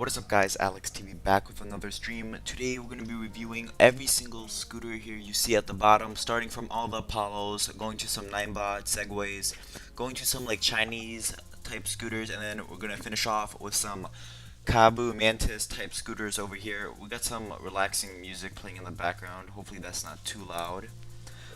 What is up guys, AlexTV back with another stream. Today we're going to be reviewing every single scooter here you see at the bottom, starting from all the Apollos, going to some Ninebot, Segways, going to some like Chinese type scooters, and then we're going to finish off with some Kabu Mantis type scooters over here. We got some relaxing music playing in the background, hopefully that's not too loud.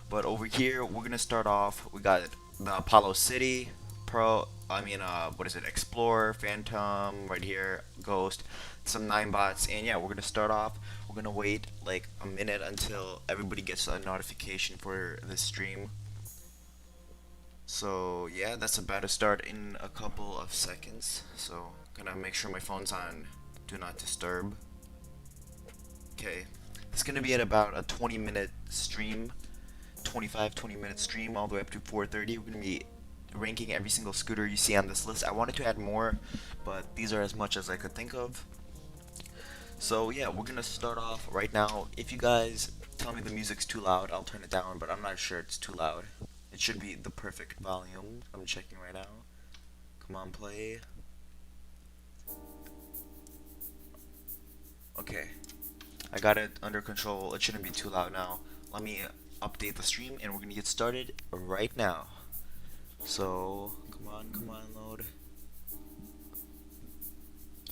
But over here, we're gonna start off. We got the Apollo City, what is it? Explorer, Phantom, right here, Ghost, some Nine Bots, and yeah, we're gonna start off. We're gonna wait like a minute until everybody gets a notification for this stream. So yeah, that's about to start in a couple of seconds. So gonna make sure my phone's on Do Not Disturb. Okay, it's gonna be at about a 20-minute stream. 20-minute stream all the way up to 4:30. We're going to be ranking every single scooter you see on this list. I wanted to add more, but these are as much as I could think of. So yeah, we're going to start off right now. If you guys tell me the music's too loud, I'll turn it down, but I'm not sure it's too loud. It should be the perfect volume. I'm checking right now. Come on, play. Okay, I got it under control. It shouldn't be too loud now. Let me update the stream and we're gonna get started right now. So come on, load.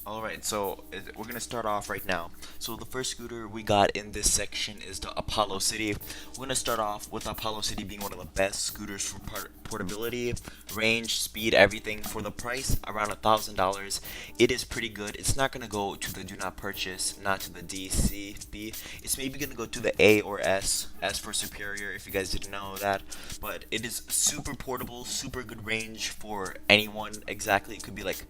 Alright, so we're gonna start off right now. So the first scooter we got in this section is the Apollo City. We're gonna start off with Apollo City being one of the best scooters for portability, range, speed, everything. For the price, around $1,000, it is pretty good. It's not gonna go to the do not purchase, not to the D, C, B. It's maybe gonna go to the A or S. S for superior, if you guys didn't know that. But it is super portable, super good range for anyone. Exactly, it could be like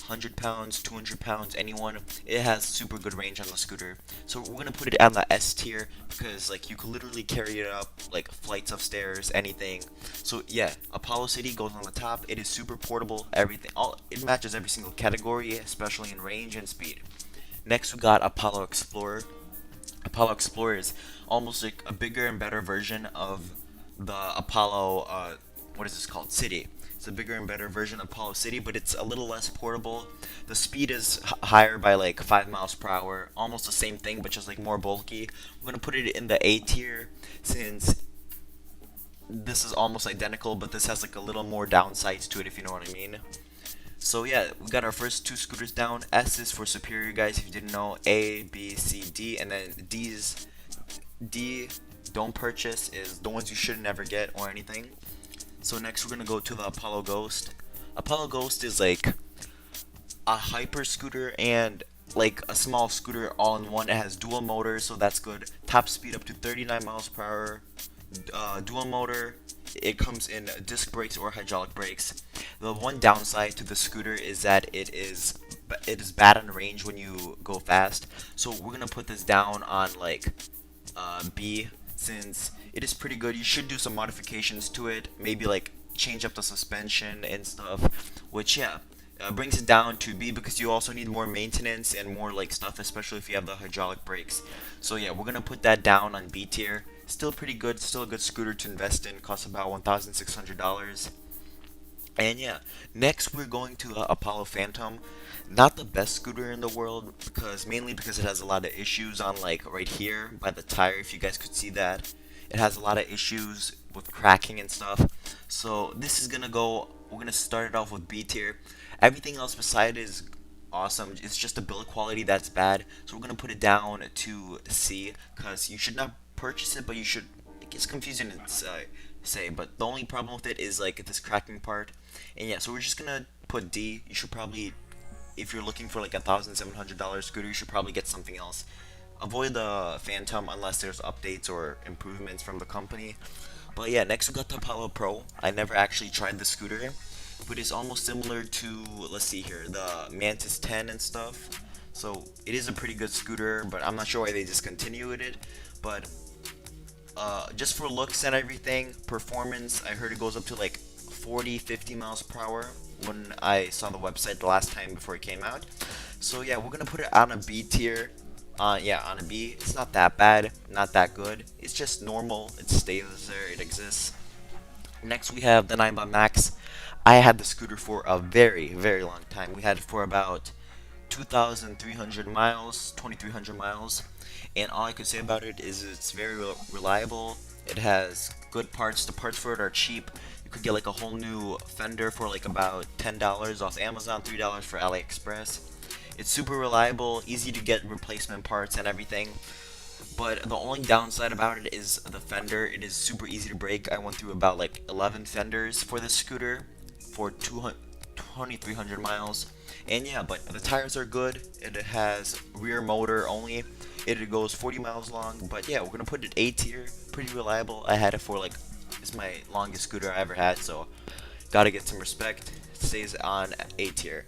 100 pounds, 200 pounds, anyone. It has super good range on the scooter. So we're gonna put it on the S tier because like you could literally carry it up like flights of stairs, anything. So yeah, Apollo City goes on the top. It is super portable, everything. It matches every single category, especially in range and speed. Next we got Apollo Explorer. Apollo Explorer is almost like a bigger and better version of the Apollo, what is this called? City. It's a bigger and better version of Apollo City, but it's a little less portable. The speed is higher by like 5 miles per hour. Almost the same thing, but just like more bulky. I'm going to put it in the A tier since this is almost identical, but this has like a little more downsides to it, if you know what I mean. So yeah, we got our first two scooters down. S is for superior, guys, if you didn't know. A, B, C, D, and then D, don't purchase, is the ones you should never get or anything. So next we're gonna go to the Apollo Ghost. Apollo Ghost is like a hyper scooter and like a small scooter all in one. It has dual motors, so that's good. Top speed up to 39 miles per hour. Dual motor. It comes in disc brakes or hydraulic brakes. The one downside to the scooter is that it is bad on range when you go fast. So we're gonna put this down on like B, since it is pretty good. You should do some modifications to it, maybe like change up the suspension and stuff, which yeah, brings it down to B because you also need more maintenance and more like stuff, especially if you have the hydraulic brakes. So yeah, we're gonna put that down on B tier. Still pretty good, still a good scooter to invest in, costs about $1,600. And yeah, next we're going to Apollo Phantom. Not the best scooter in the world, mainly because it has a lot of issues on like right here by the tire, if you guys could see that. It has a lot of issues with cracking and stuff. So this is gonna go, we're gonna start it off with B tier. Everything else beside it is awesome. It's just the build quality that's bad. So we're gonna put it down to C, because you should not purchase it, but you should. It gets confusing to say, but the only problem with it is like this cracking part. And yeah, so we're just gonna put D. You should probably, if you're looking for like $1,700 scooter, you should probably get something else. Avoid the Phantom unless there's updates or improvements from the company. But yeah, next we got the Apollo Pro. I never actually tried the scooter, but it's almost similar to, let's see here, the Mantis 10 and stuff. So it is a pretty good scooter, but I'm not sure why they discontinued it. But just for looks and everything, performance, I heard it goes up to like 40-50 miles per hour when I saw the website the last time before it came out. So yeah, we're gonna put it on a B tier. Yeah, on a B. It's not that bad, not that good. It's just normal. It stays there. It exists. Next we have the Ninebot Max. I had the scooter for a very, very long time. We had it for about 2,300 miles, 2,300 miles, and all I could say about it is it's very reliable. It has good parts. The parts for it are cheap. You could get like a whole new fender for like about $10 off Amazon, $3 for AliExpress. It's super reliable, easy to get replacement parts and everything. But the only downside about it is the fender. It is super easy to break. I went through about like 11 fenders for this scooter for 2,300 miles. And yeah, but the tires are good. It has rear motor only. It goes 40 miles long. But yeah, we're gonna put it A tier. Pretty reliable. I had it for like, it's my longest scooter I ever had, so gotta get some respect. It stays on A tier.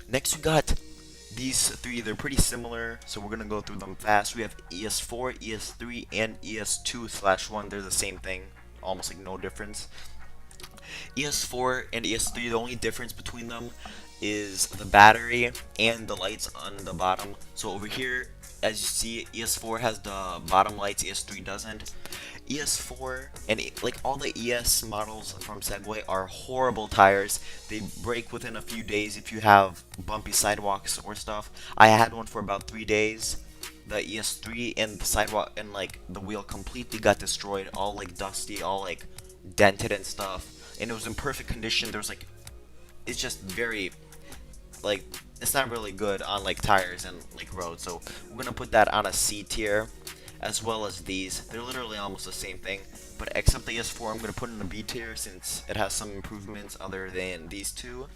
Next we got these three. They're pretty similar, so we're gonna go through them fast. We have ES4, ES3, and ES2/1. They're the same thing, almost like no difference. ES4 and ES3, the only difference between them is the battery and the lights on the bottom. So over here, as you see, ES4 has the bottom lights, ES3 doesn't. ES4 and like all the ES models from Segway are horrible tires. They break within a few days if you have bumpy sidewalks or stuff. I had one for about 3 days. The ES3 and the sidewalk and like the wheel completely got destroyed, all like dusty, all like dented and stuff. And it was in perfect condition. There was like, it's just very like, it's not really good on like tires and like roads. So we're gonna put that on a C tier, as well as these. They're literally almost the same thing, but except the ES4 I'm gonna put in a B tier since it has some improvements other than these two.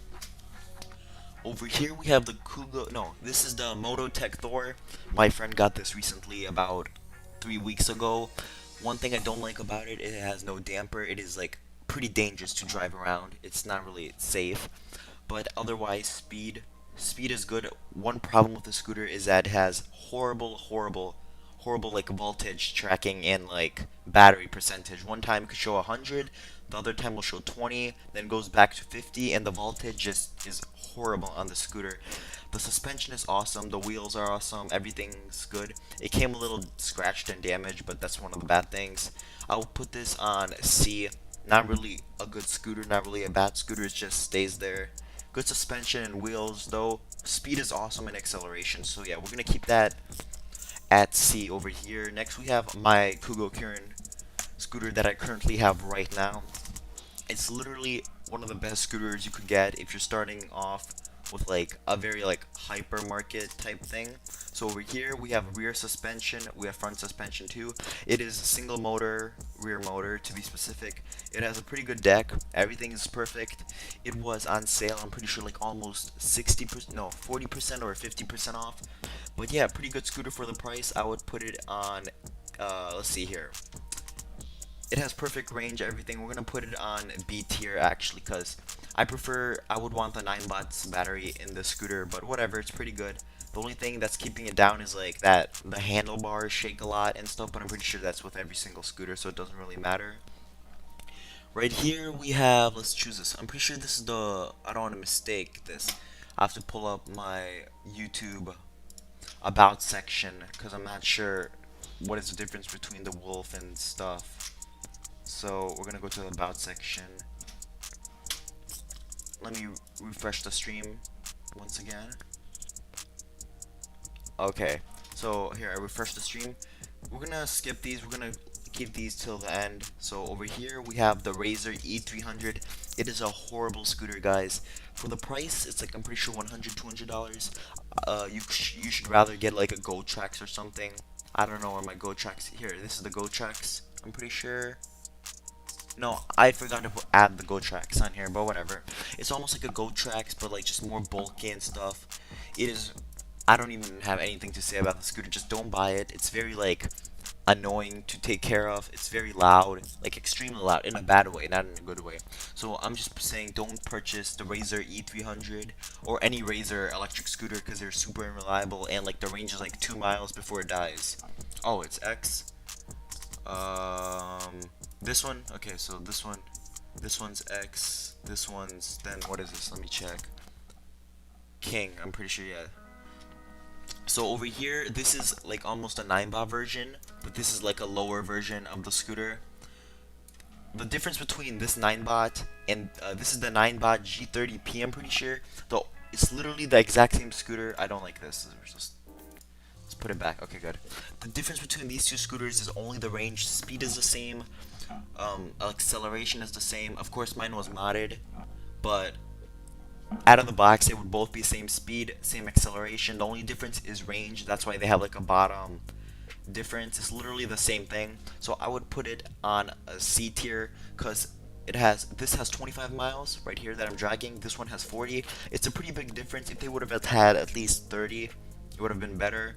Over here we have the Kugo. No, this is the Moto Tech Thor. My friend got this recently, about 3 weeks ago. One thing I don't like about it, it has no damper. It is like pretty dangerous to drive around. It's not really safe, but otherwise speed is good. One problem with the scooter is that it has horrible like voltage tracking and like battery percentage. One time it could show 100, the other time will show 20, then goes back to 50, and the voltage just is horrible on the scooter. The suspension is awesome, the wheels are awesome, everything's good. It came a little scratched and damaged, but that's one of the bad things. I will put this on C. Not really a good scooter, not really a bad scooter, it just stays there. Good suspension and wheels though. Speed is awesome and acceleration, so yeah, we're gonna keep that at C over here. Next we have my Kugo Kirin scooter that I currently have right now. It's literally one of the best scooters you could get if you're starting off with like a very like hypermarket type thing. So over here we have rear suspension, we have front suspension too. It is single motor, rear motor to be specific. It has a pretty good deck, everything is perfect. It was on sale, I'm pretty sure like almost 60%, no, 40% or 50% off. But yeah, pretty good scooter for the price. I would put it on, let's see here. It has perfect range, everything. We're gonna put it on B tier actually, because I would want the 9 watts battery in the scooter, but whatever, it's pretty good. The only thing that's keeping it down is like that the handlebars shake a lot and stuff, but I'm pretty sure that's with every single scooter, so it doesn't really matter. Right here we have, let's choose this. I'm pretty sure this is the, I don't want to mistake this. I have to pull up my YouTube about section because I'm not sure what is the difference between the wolf and stuff. So we're gonna go to the about section. Let me refresh the stream once again. Okay, so here I refresh the stream. We're gonna skip these. We're gonna keep these till the end. So over here we have the Razor E300. It is a horrible scooter, guys. For the price, it's like I'm pretty sure $100-$200. You should rather get like a Go Tracks or something. I don't know where my Go Tracks. Here, this is the Go Tracks. I'm pretty sure. No, I forgot to add the Go Tracks on here, but whatever. It's almost like a Go Tracks, but like just more bulky and stuff. It is. I don't even have anything to say about the scooter. Just don't buy it. It's very like annoying to take care of. It's very loud, like extremely loud in a bad way, not in a good way. So I'm just saying don't purchase the Razor E300 or any Razor electric scooter because they're super unreliable and like the range is like 2 miles before it dies. Oh, it's X. This one. Okay, so this one's X. This one's then what is this? Let me check. King. I'm pretty sure, yeah. So over here, this is like almost a 9-bot version, but this is like a lower version of the scooter. The difference between this 9-bot and this is the 9-bot G30P, I'm pretty sure. The It's literally the exact same scooter. I don't like this. Let's put it back. Okay, good. The difference between these two scooters is only the range. Speed is the same. Acceleration is the same. Of course, mine was modded, but out of the box, it would both be same speed, same acceleration. The only difference is range. That's why they have like a bottom difference. It's literally the same thing. So I would put it on a C tier because this has 25 miles right here that I'm dragging. This one has 40. It's a pretty big difference. If they would have had at least 30, it would have been better.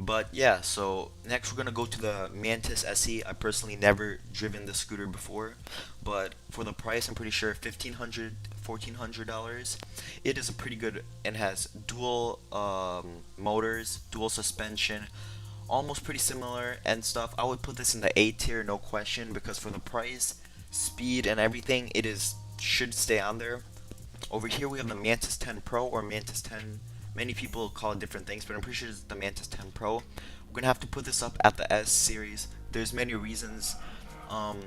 But yeah, so next we're gonna go to the Mantis Sc. I personally never driven this scooter before, but for the price, I'm pretty sure $1,400. It is a pretty good and has dual motors, dual suspension, almost pretty similar and stuff. I would put this in the A tier, no question, because for the price, speed, and everything, it is should stay on there. Over here we have the Mantis 10 Pro or Mantis 10. Many people call it different things, but I'm pretty sure it's the Mantis 10 Pro. We're gonna have to put this up at the S series. There's many reasons. Um,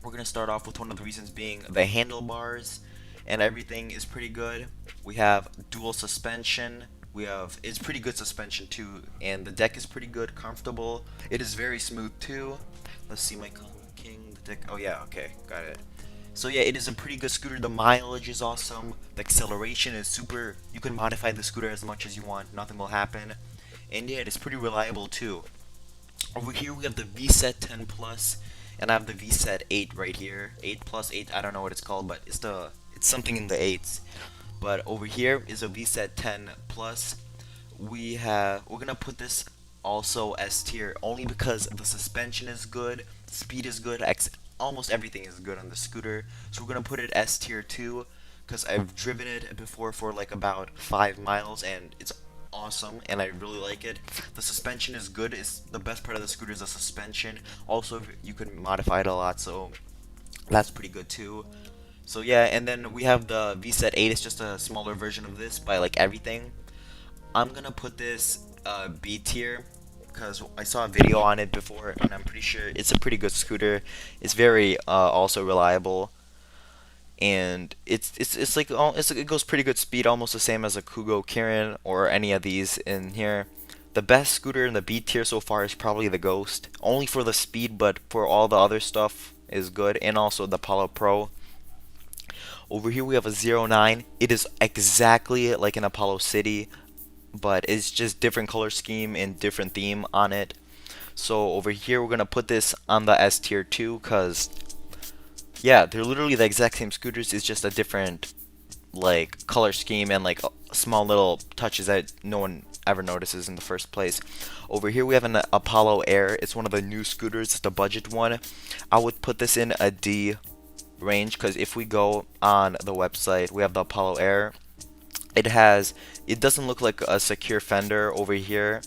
we're gonna start off with one of the reasons being the handlebars and everything is pretty good. We have dual suspension. It's pretty good suspension too, and the deck is pretty good, comfortable. It is very smooth too. Let's see my king. The deck. Oh yeah, okay, got it. So yeah, it is a pretty good scooter. The mileage is awesome. The acceleration is super. You can modify the scooter as much as you want. Nothing will happen. And yeah, it is pretty reliable too. Over here we have the VSET 10 Plus, and I have the VSET 8 right here. 8 plus 8. I don't know what it's called, but it's something in the eights. But over here is a VSET 10 Plus. We're gonna put this also S tier only because the suspension is good, speed is good, almost everything is good on the scooter. So we're gonna put it S tier 2 because I've driven it before for like about 5 miles and it's awesome and I really like it. The suspension is good. It's the best part of the scooter is the suspension. Also, you can modify it a lot, so that's pretty good too. So yeah, and then we have the VSET 8. It's just a smaller version of this by like everything. I'm gonna put this B tier because I saw a video on it before, and I'm pretty sure it's a pretty good scooter. It's very also reliable, and it's like it goes pretty good speed, almost the same as a Kugo Kirin or any of these in here. The best scooter in the B tier so far is probably the Ghost, only for the speed, but for all the other stuff is good, and also the Apollo Pro. Over here we have a 09. It is exactly like an Apollo City, but it's just different color scheme and different theme on it. So over here we're gonna put this on the S tier too, cause yeah, they're literally the exact same scooters. It's just a different like color scheme and like small little touches that no one ever notices in the first place. Over here we have an Apollo Air. It's one of the new scooters. It's the budget one. I would put this in a D range because if we go on the website, we have the Apollo Air. It doesn't look like a secure fender over here.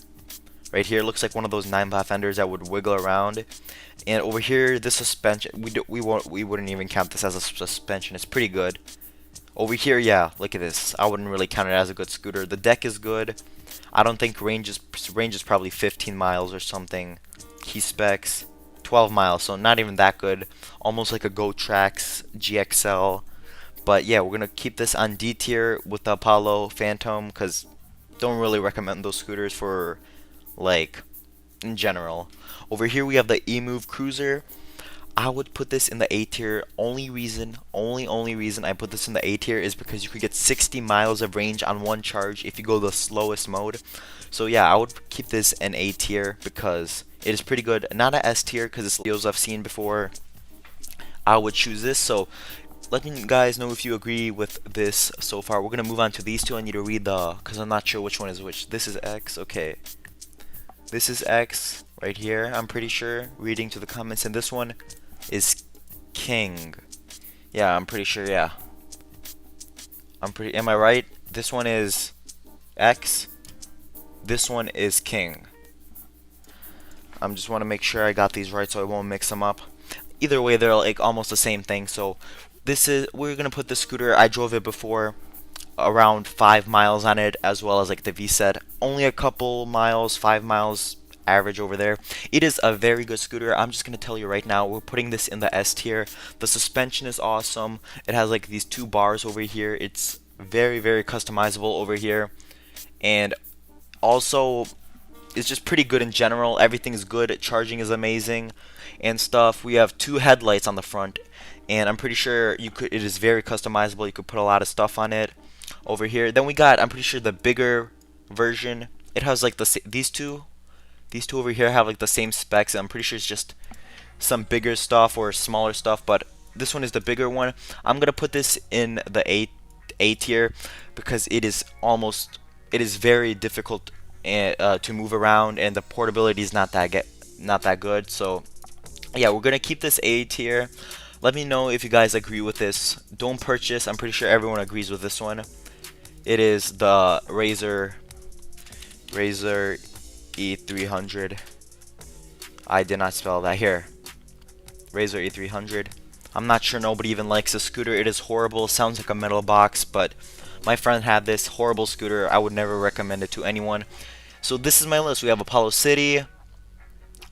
Right here looks like one of those 9-pot fenders that would wiggle around. And over here, this suspension, we wouldn't even count this as a suspension. It's pretty good. Over here, yeah, look at this. I wouldn't really count it as a good scooter. The deck is good. I don't think range is probably 15 miles or something. Key specs 12 miles, so not even that good. Almost like a Go Trax GXL. But yeah, we're gonna keep this on D tier with the Apollo Phantom because don't really recommend those scooters for like in general. Over here we have the Emu Cruiser. I would put this in the A tier. Only reason I put this in the A tier is because you could get 60 miles of range on one charge if you go the slowest mode. So yeah, I would keep this in A tier because it is pretty good. Not a S tier because it's videos I've seen before. I would choose this. So let me guys know if you agree with this so far. We're gonna move on to these two. I need to read because I'm not sure which one is which. This is X. Okay. This is X right here. I'm pretty sure. Reading to the comments, and this one is King. Yeah, I'm pretty sure. Yeah. Am I right? This one is X. This one is King. I just want to make sure I got these right so I won't mix them up. Either way, they're like almost the same thing. So we're gonna put the scooter. I drove it before, around 5 miles on it, as well as like the VSET. Only a couple miles, 5 miles average over there. It is a very good scooter. I'm just gonna tell you right now, we're putting this in the S tier. The suspension is awesome. It has like these two bars over here. It's very customizable over here, and also it's just pretty good in general. Everything's good. Charging is amazing and stuff. We have two headlights on the front, and I'm pretty sure you could. It is very customizable. You could put a lot of stuff on it over here. Then we got, I'm pretty sure, the bigger version. It has like these two. These two over here have like the same specs. I'm pretty sure it's just some bigger stuff or smaller stuff, but this one is the bigger one. I'm gonna put this in the A tier because it is very difficult to move around, and the portability is not that good. So yeah, we're gonna keep this A tier. Let me know if you guys agree with this. Don't purchase. I'm pretty sure everyone agrees with this one. It is the Razer E300. I did not spell that here. Razer E300. I'm not sure, nobody even likes this scooter. It is horrible. Sounds like a metal box, but my friend had this horrible scooter. I would never recommend it to anyone. So this is my list. We have Apollo City,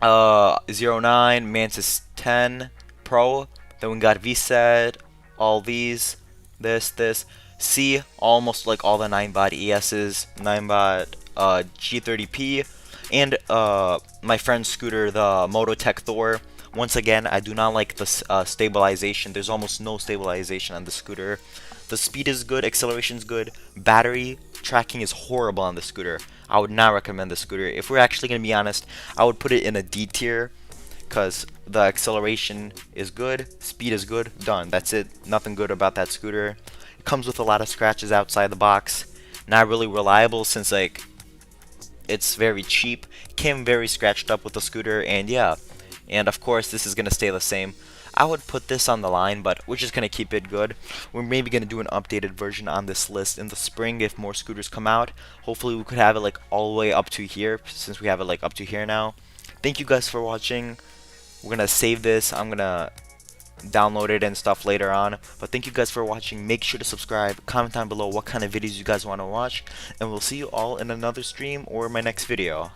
09, Mantis 10 Pro. Then we got VSET, all these, this. C, almost like all the 9-bot ESs, 9-bot G30P, and my friend's scooter, the Moto Thor. Once again, I do not like the stabilization. There's almost no stabilization on the scooter. The speed is good, acceleration is good, battery tracking is horrible on the scooter. I would not recommend the scooter. If we're actually going to be honest, I would put it in a D tier because the acceleration is good, speed is good, done. That's it. Nothing good about that scooter. It comes with a lot of scratches outside the box. Not really reliable since like it's very cheap. Came very scratched up with the scooter, and yeah. And of course this is gonna stay the same. I would put this on the line, but we're just gonna keep it good. We're maybe gonna do an updated version on this list in the spring if more scooters come out. Hopefully we could have it like all the way up to here, since we have it like up to here now. Thank you guys for watching. We're gonna save this. I'm gonna download it and stuff later on, but thank you guys for watching. Make sure to subscribe, comment down below what kind of videos you guys want to watch, and we'll see you all in another stream or my next video.